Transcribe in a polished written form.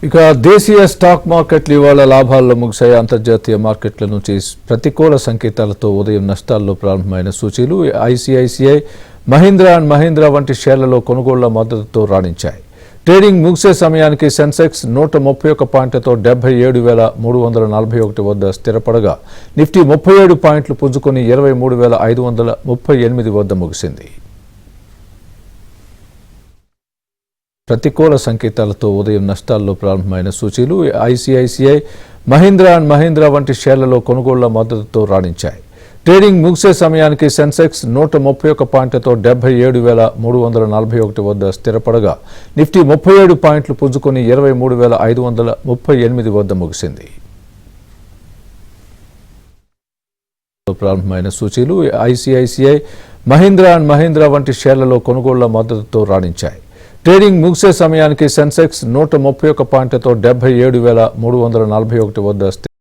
ఇక దేశీయ స్టాక్ మార్కెట్లు ఇవాళ లాభాల్లో ముగిశాయి. అంతర్జాతీయ మార్కెట్ల నుంచి ప్రతికూల సంకేతాలతో ఉదయం నష్టాల్లో ప్రారంభమైన సూచీలు ఐసీఐసీఐ, మహీంద్రా అండ్ మహీంద్రా వంటి షేర్లలో కొనుగోళ్ల మద్దతుతో రాణించాయి. ట్రేడింగ్ ముగిసే సమయానికి సెన్సెక్స్ 131 పాయింట్లతో 77,341 వద్ద స్థిరపడగా నిఫ్టీ 37 పాయింట్లు పుంజుకొని 23,538 వద్ద ముగిసింది. ప్రతికూల సంకేతాలతో ఉదయం నష్టాల్లో ప్రారంభమైన సూచీలు ఐసీఐసీఐ, మహీంద్రా అండ్ మహీంద్రా వంటి షేర్లలో కొనుగోళ్ల మద్దతుతో రాణించాయి. ట్రేడింగ్ ముగిసే సమయానికి సెన్సెక్స్ 131 పాయింట్లతో 77,341 వద్ద స్థిరపడగా నిఫ్టీ 37 పాయింట్లు పుంజుకొని 23,538 వద్ద ముగిసింది. ప్రారంభమైన సూచీలు ఐసీఐసీఐ, మహీంద్రా అండ్ మహీంద్రా వంటి షేర్లలో కొనుగోళ్ల మద్దతుతో రాణించాయి. ట్రేడింగ్ ముగిసే సమయానికి సెన్సెక్స్ 131 పాయింట్లతో 77,341 వద్ద